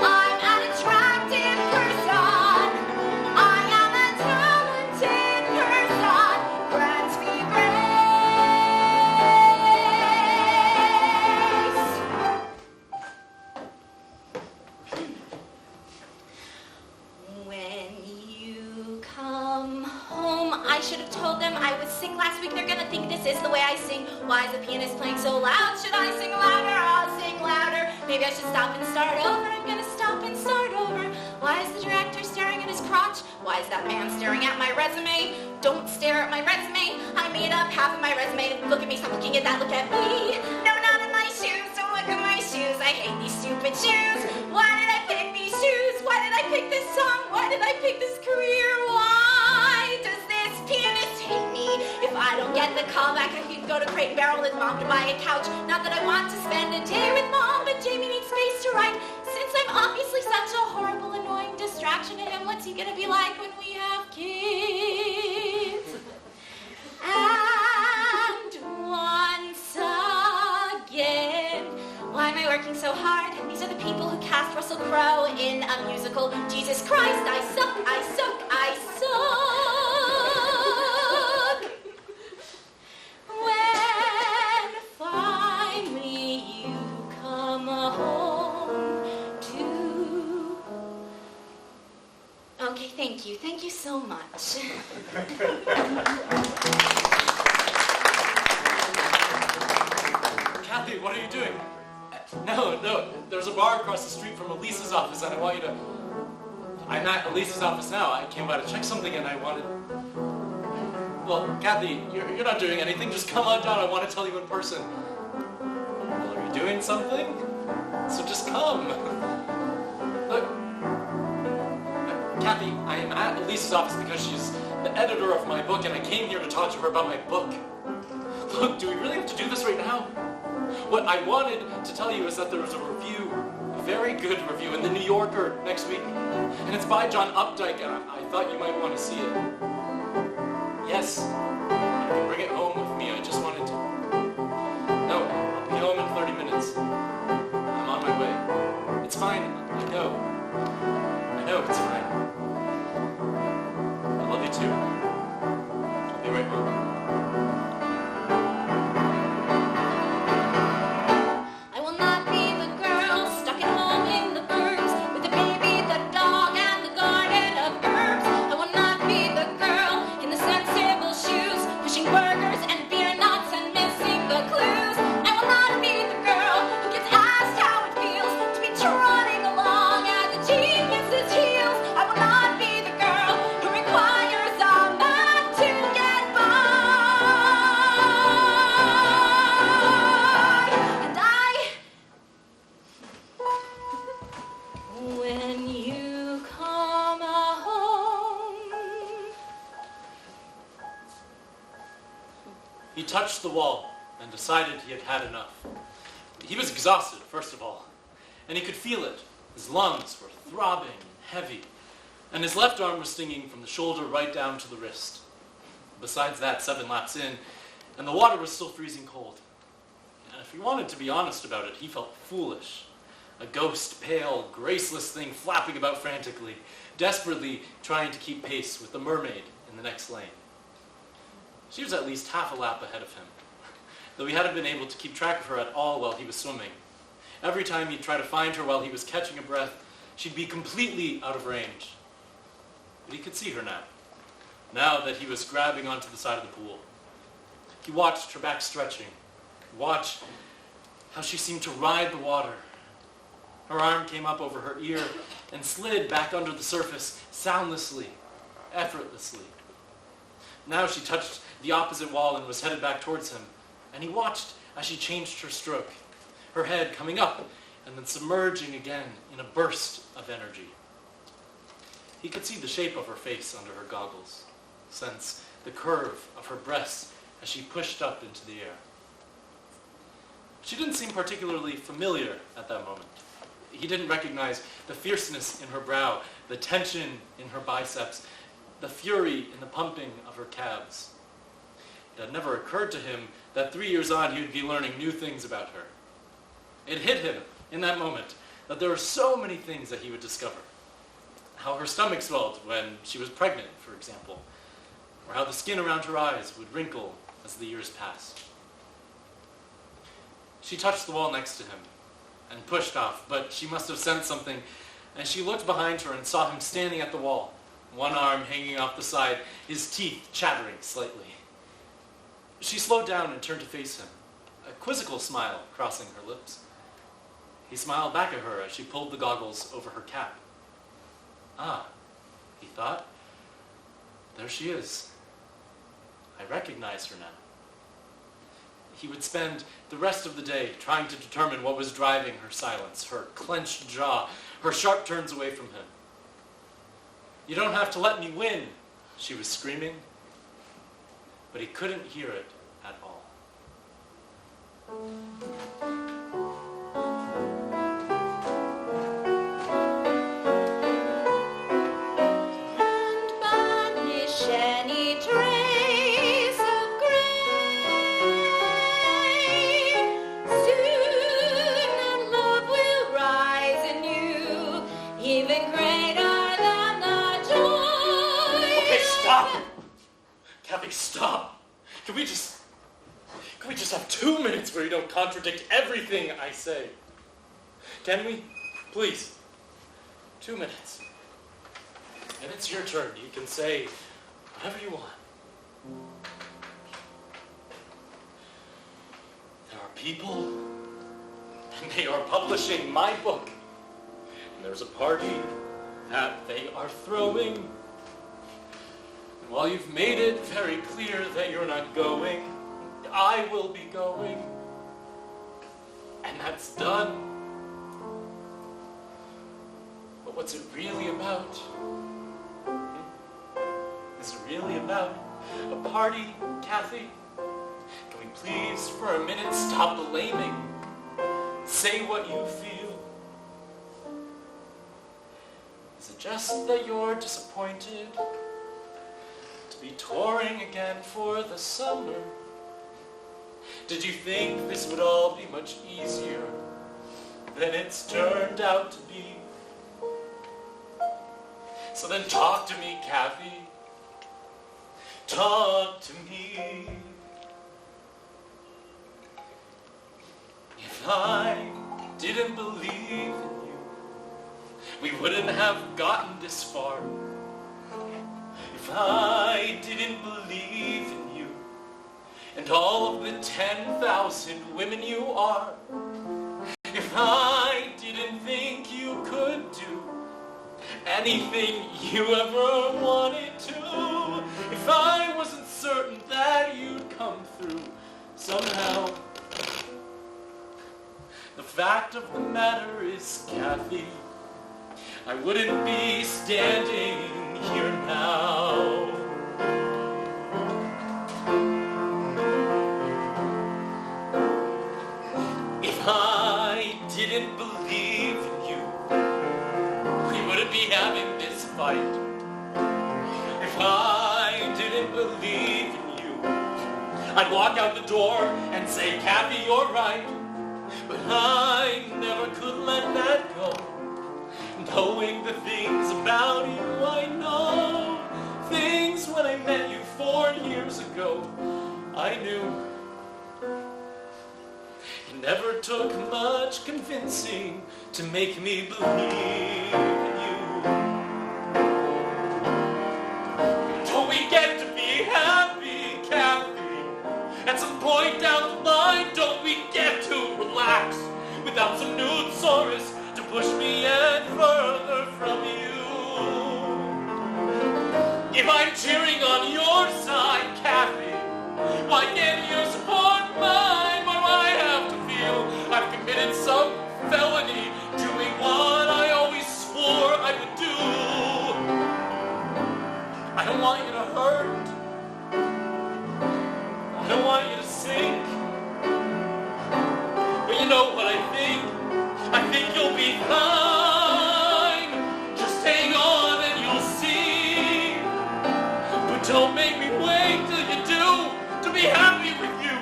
I'm an attractive person. I am a talented person. Grant me grace. When you come home, I should have told them I would sing last week. They're gonna think this is the way I sing. Why is the pianist playing so loud? Should I sing louder? I'll sing louder. Maybe I should stop and start over. I'm gonna stop and start over. Why is the director staring at his crotch? Why is that man staring at my resume? Don't stare at my resume. I made up half of my resume. Look at me, stop looking at that, look at me. No, not at my shoes, don't look at my shoes. I hate these stupid shoes. Why did I pick these shoes? Why did I pick this song? Why did I pick this career? Why does this pianist hate me? If I don't get the call back, I could go to Crate and Barrel with Mom to buy a couch. Not that I want to spend a day with Mom, but Jamie needs space to write. Since I'm obviously such a horrible, annoying distraction to him, what's he gonna be like when we have kids? And once again, why am I working so hard? These are the people who cast Russell Crowe in a musical. Jesus Christ, I suck, I suck, I suck. When finally you come home to... Okay, thank you. Thank you so much. Kathy, what are you doing? No, there's a bar across the street from Elise's office, and I want you to... I'm at Elise's office now. I came by to check something, and I wanted... Well, Kathy, you're not doing anything. Just come on down. I want to tell you in person. Well, are you doing something? So just come. Look. Kathy, I am at Elise's office because she's the editor of my book, and I came here to talk to her about my book. Look, do we really have to do this right now? What I wanted to tell you is that there was a review, a very good review, in the New Yorker next week. And it's by John Updike, and I thought you might want to see it. Yes, you can bring it home with me. I just wanted to... No, I'll be home in 30 minutes. I'm on my way. It's fine, I know. I know, it's fine. I love you too. I'll be right home. He touched the wall and decided he had had enough. He was exhausted, first of all, and he could feel it. His lungs were throbbing and heavy, and his left arm was stinging from the shoulder right down to the wrist. Besides that, 7 laps in, and the water was still freezing cold. And if he wanted to be honest about it, he felt foolish. A ghost, pale, graceless thing flapping about frantically, desperately trying to keep pace with the mermaid in the next lane. She was at least half a lap ahead of him, though he hadn't been able to keep track of her at all while he was swimming. Every time he'd try to find her while he was catching a breath, she'd be completely out of range. But he could see her now that he was grabbing onto the side of the pool. He watched her back stretching, watched how she seemed to ride the water. Her arm came up over her ear and slid back under the surface soundlessly, effortlessly. Now she touched the opposite wall and was headed back towards him, and he watched as she changed her stroke, her head coming up and then submerging again in a burst of energy. He could see the shape of her face under her goggles, sense the curve of her breasts as she pushed up into the air. She didn't seem particularly familiar at that moment. He didn't recognize the fierceness in her brow, the tension in her biceps, the fury in the pumping of her calves. It had never occurred to him that 3 years on he would be learning new things about her. It hit him in that moment that there were so many things that he would discover. How her stomach swelled when she was pregnant, for example, or how the skin around her eyes would wrinkle as the years passed. She touched the wall next to him and pushed off, but she must have sensed something, and she looked behind her and saw him standing at the wall, one arm hanging off the side, his teeth chattering slightly. She slowed down and turned to face him, a quizzical smile crossing her lips. He smiled back at her as she pulled the goggles over her cap. Ah, he thought, there she is. I recognize her now. He would spend the rest of the day trying to determine what was driving her silence, her clenched jaw, her sharp turns away from him. You don't have to let me win, she was screaming, but he couldn't hear it at all. And banish any trace of gray. Soon love will rise in you, even greater than the joy. Okay, stop! Kathy, stop! Can we just have 2 minutes where you don't contradict everything I say? Can we? Please. 2 minutes. And it's your turn. You can say whatever you want. There are people, and they are publishing my book. And there's a party that they are throwing. And while you've made it very clear that you're not going, I will be going. And that's done. But what's it really about? is really about a party, Kathy? Can we please, for a minute, stop blaming? Say what you feel. Is it just that you're disappointed to be touring again for the summer? Did you think this would all be much easier than it's turned out to be? So then talk to me, Kathy. Talk to me. If I didn't believe in you, we wouldn't have gotten this far. If I didn't believe in you and all of the 10,000 women you are, if I didn't think you could do anything you ever wanted to, if I wasn't certain that you'd come through somehow, the fact of the matter is, Kathy, I wouldn't be standing here now. If I didn't believe in you, we wouldn't be having this fight. If I didn't believe in you, I'd walk out the door and say, Kathy, you're right. But I never could let that go. Knowing the things about you I know, things when I met you 4 years ago, I knew. It never took much convincing to make me believe in you. Don't we get to be happy, Kathy? At some point down the line, don't we get to relax without some nude saurus to push me yet further from you? If I'm cheering on your side, Kathy, why can't you support mine? Why do I have to feel I've committed some felony doing what I always swore I would do? I don't want you to hurt. I don't want you to sink. But you know what I think? I think you'll be fine. Just hang on and you'll see. But don't make me wait till you do to be happy with you.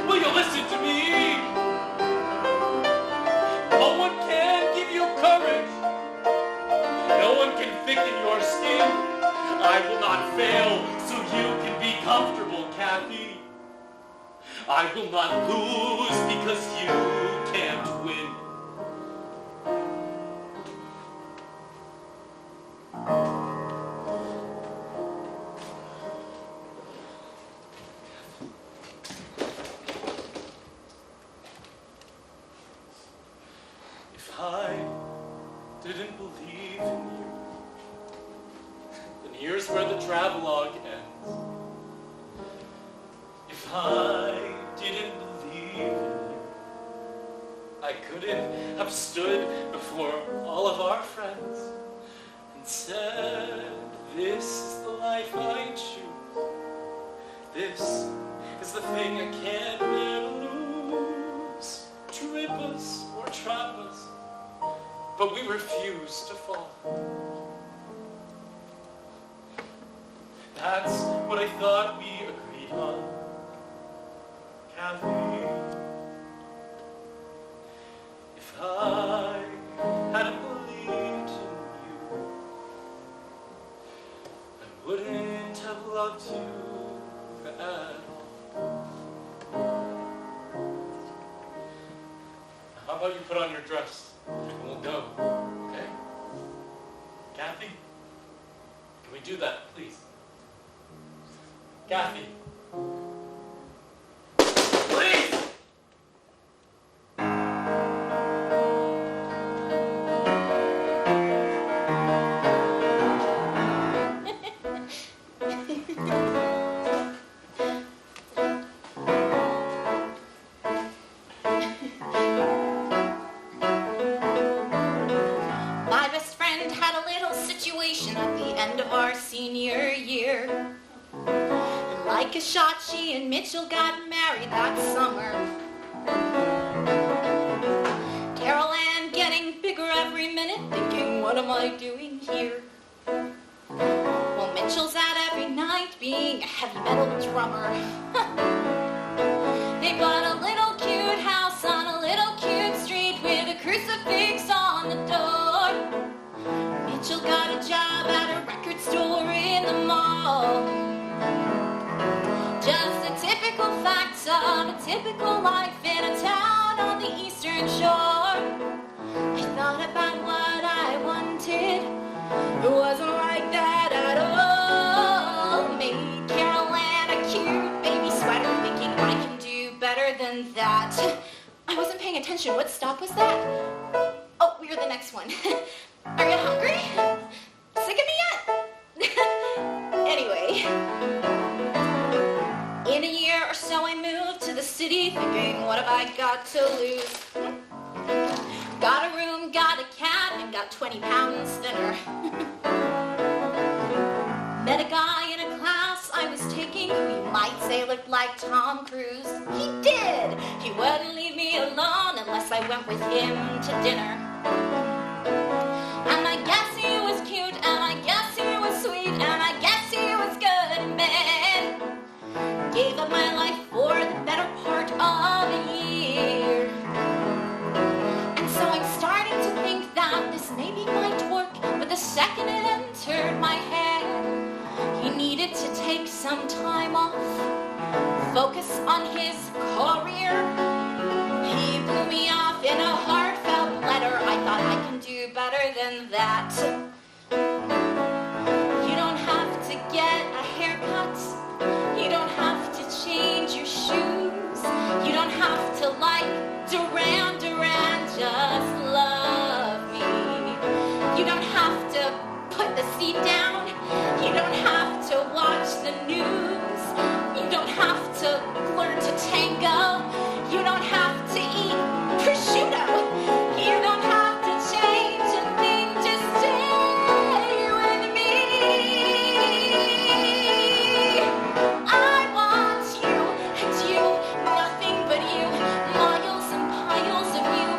Will you listen to me? No one can give you courage. No one can thicken your skin. I will not fail so you can be comfortable, Kathy. I will not lose because you can't win. If I didn't believe in you, then here's where the travelogue ends. If I didn't believe in you, I couldn't have stood before all of our friends and said, this is the life I choose. This is the thing I can't bear to lose. Trip us or trap us, but we refuse to fall. That's what I thought we agreed on, Kathy. If I hadn't believed in you, I wouldn't have loved you at all. How about you put on your dress and we'll go, okay? Kathy, can we do that, please? Kathy. Please! My best friend had a little situation at the end of our senior year. shot, she and Mitchell got married that summer. Carol Ann getting bigger every minute, thinking, what am I doing here? Well, Mitchell's out every night being a heavy metal drummer. They bought a little cute house on a little cute street with a crucifix on the door. Mitchell got a job at a record store in the mall. Just a typical fact of a typical life in a town on the eastern shore. I thought about what I wanted. It wasn't like that at all. Made Carol Ann a cute baby sweater, thinking I can do better than that. I wasn't paying attention. What stop was that? Oh, we're the next one. Are you hungry? Sick of me yet? Anyway, in a year or so I moved to the city, thinking, what have I got to lose? Got a room, got a cat, and got 20 pounds thinner. Met a guy in a class I was taking who you might say looked like Tom Cruise. He did! He wouldn't leave me alone unless I went with him to dinner. And I guess he was cute, and I guess he was sweet, and I guess he was good in bed. Gave up my life for the better part of a year. And so I'm starting to think that this maybe might work, but the second it entered my head, he needed to take some time off, focus on his career. He blew me off in a heartfelt letter. I thought I can do better than that. You don't have to get a haircut. You don't have to change your shoes. You don't have to like Duran Duran, just love me. You don't have to put the seat down. You don't have to watch the news. You don't have to learn to tango. You don't have to eat prosciutto. You don't have to change a thing, just stay with me. I want you and you, nothing but you, miles and piles of you.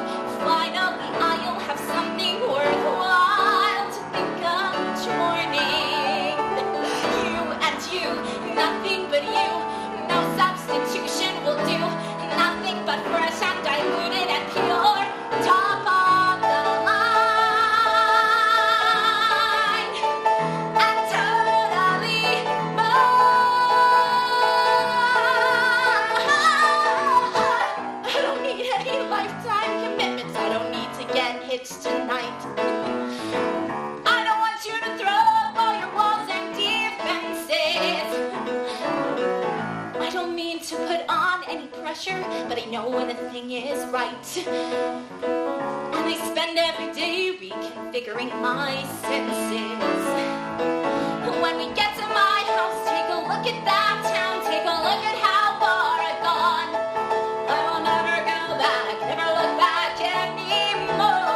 Finally I'll have something worthwhile to think of each morning. You and you, nothing but you, no substitution will do. Nothing but fresh and diluted and pure, top of the line, and totally mine. I don't need any lifetime commitments. I don't need to get hitched tonight. I don't want you to throw up all your walls and defenses. I don't mean to put on any pressure, but I know when a thing is right. And I spend every day reconfiguring my senses. When we get to my house, take a look at that town, take a look at how far I've gone. I will never go back, never look back anymore.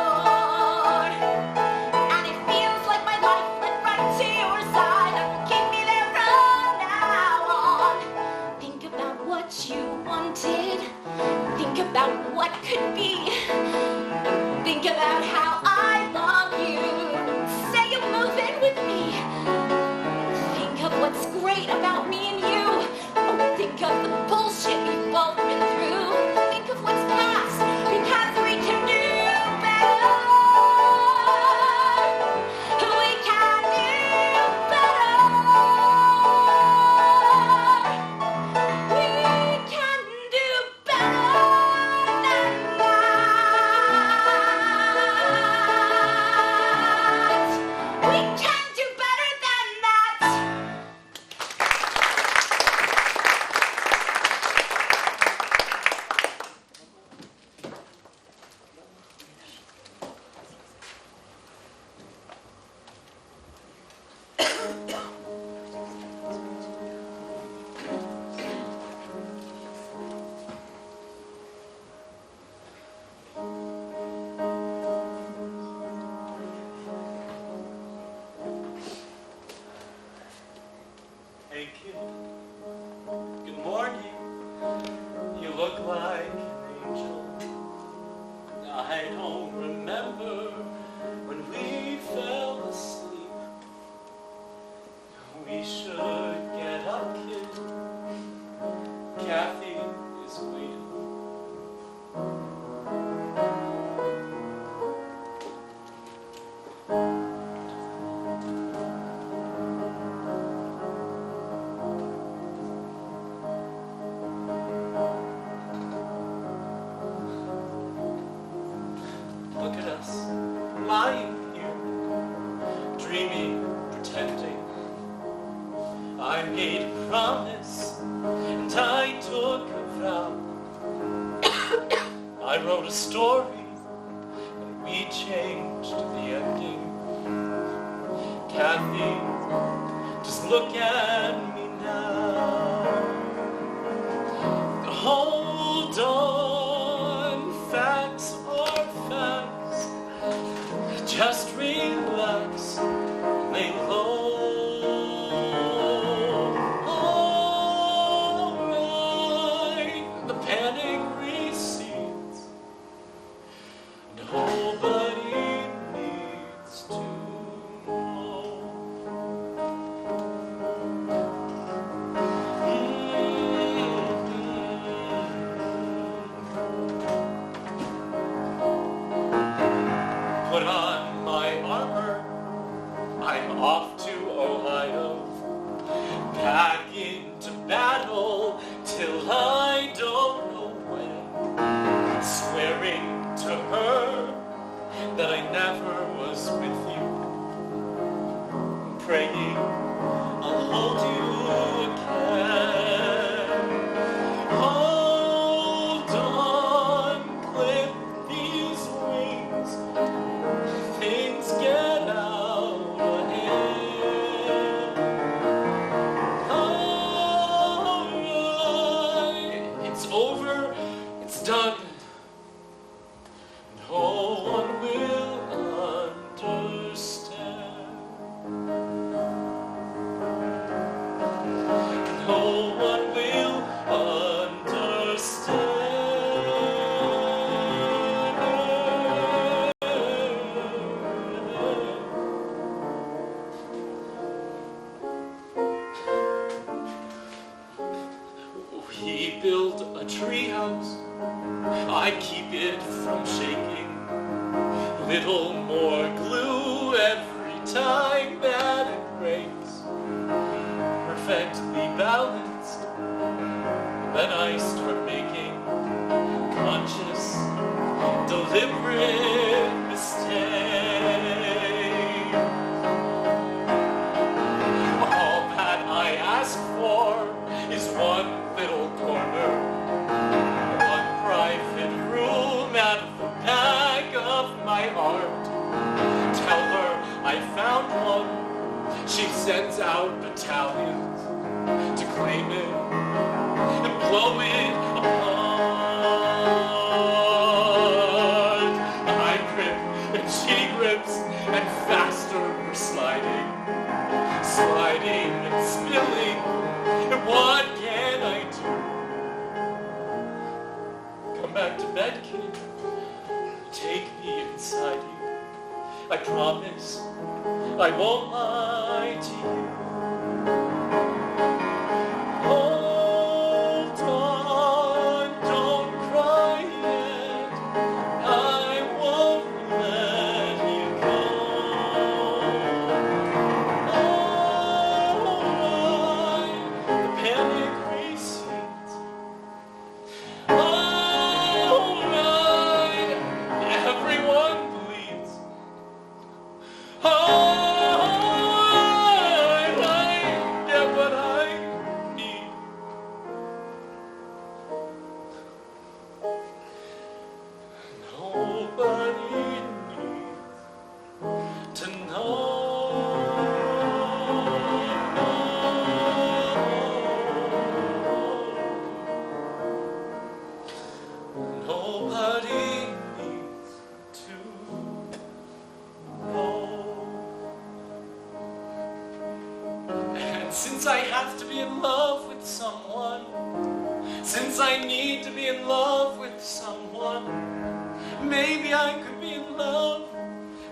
And it feels like my life led right to your side. That will keep me there from now on. Think about what you wanted. Think about what could be. Think about how I love you. Say you'll move in with me. Think of what's great about me and you. Oh, think of the bullshit we've both been through. Think of what's past, because we can do better. We can do better. We can do better than that. We can do better than that. look like an angel. I don't remember when we fell asleep. We should get up, kid. Kathy is waiting. Look at us, lying here, dreaming, pretending. I made a promise, and I took a vow. I wrote a story, and we changed the ending. Kathy, just look at me now. Hold on, facts are facts. Just relax, lay low. Alright, the panic recedes. Nobody needs to know. Put on my armor, I'm off to Ohio. Back into battle till I don't know when. Swearing to her that I never was with you. Praying I'll hold you again. Hold on, clip these wings. Things get out of hand. Alright, it's over, it's done. No one will understand. No one will understand. We built a treehouse. I keep it from shaking. Little more glue every time that it breaks. Perfectly balanced. Then I start making conscious, deliberate mistakes. All that I ask for is one little corner, one private room out of the back of my heart. Tell her I found one. She sends out battalions to claim it and blow it apart. I grip and she grips, and faster we're sliding, sliding and spilling. And what can I do? Come back to bed, kid. Take me inside you. I promise I won't lie to you. Hold on, don't cry yet. I won't let you go. Alright, the panic recedes. Alright, everyone bleeds. I get what I need. Nobody needs to know. Nobody needs to know. And since I have to be in love with someone, since I need need to be in love with someone. Maybe I could be in love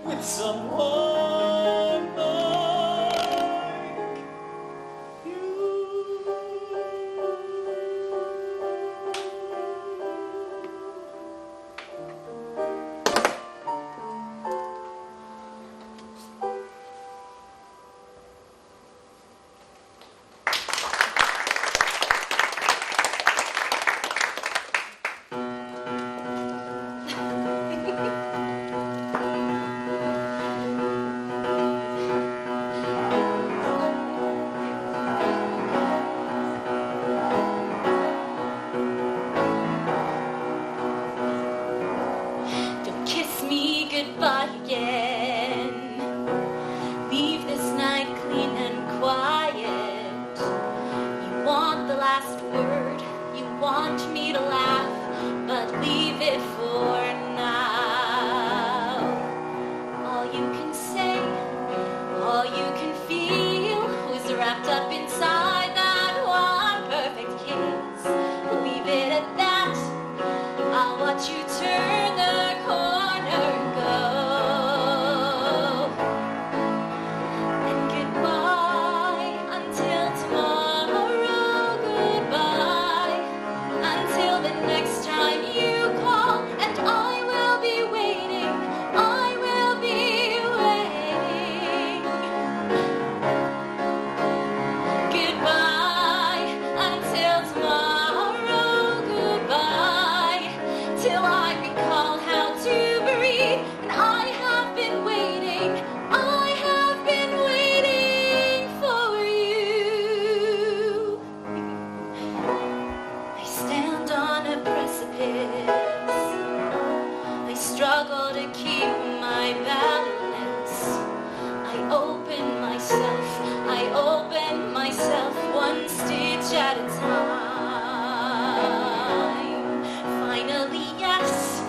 with someone like you. Don't kiss me goodbye again. Leave this night clean and quiet. You want the last word, you want me to laugh, but leave it for now. All you can say, all you can feel was wrapped up inside that one perfect kiss. Leave it at that. I'll watch you turn the corner, go. And goodbye until tomorrow, goodbye until the next time you call, and I will be waiting, I will be waiting. Goodbye until tomorrow, goodbye till I recall how to breathe. And I have been waiting, I have been waiting for you. I stand on a precipice, I struggle to keep my balance. I open myself one stitch at a time. Finally, yes,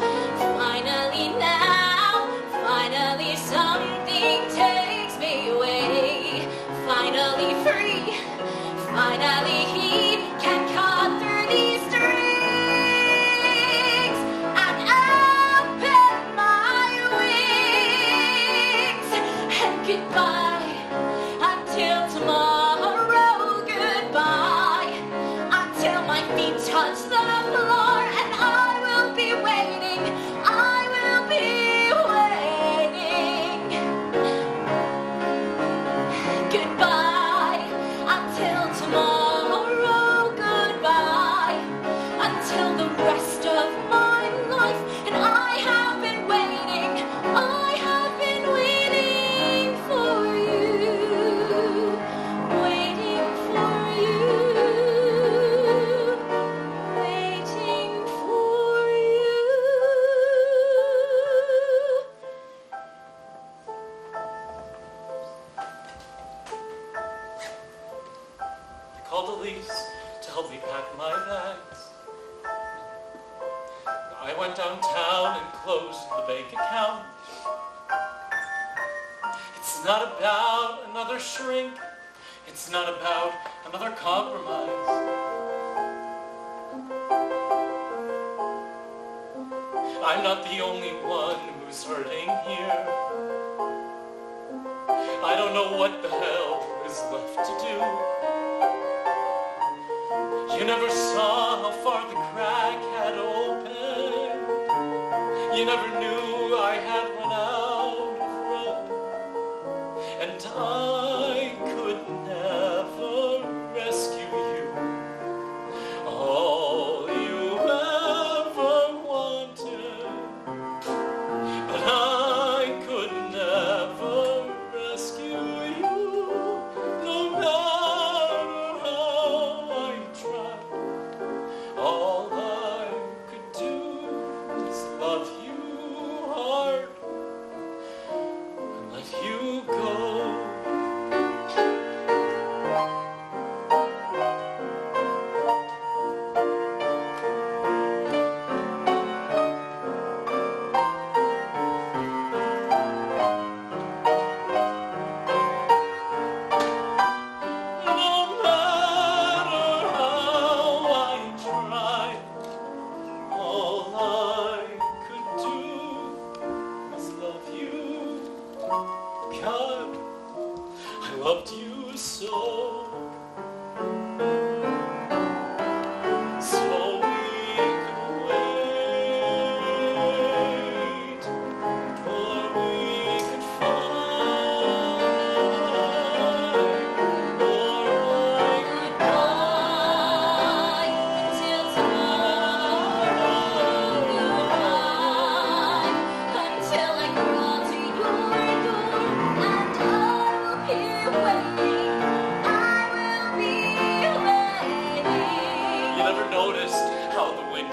finally now, finally something takes me away. Finally free, finally he can cut through these strings and open my wings. And goodbye until tomorrow, goodbye until my feet touch the floor, and I will be waiting, I will be waiting. Goodbye until tomorrow, goodbye until the rest of my life, and I have been waiting, I have been waiting for you, waiting for you, waiting for you. I called Elise to help me pack my bags. I went downtown and closed the bank account. It's not about another shrink. It's not about another compromise. I'm not the only one who's hurting here. I don't know what the hell is left to do. You never saw how far the crack had opened. You never knew I had run out of rope. And I could never rescue you. All you ever wanted. But I could never rescue you. No matter how I tried. All I could do is love you hard.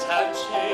had changed.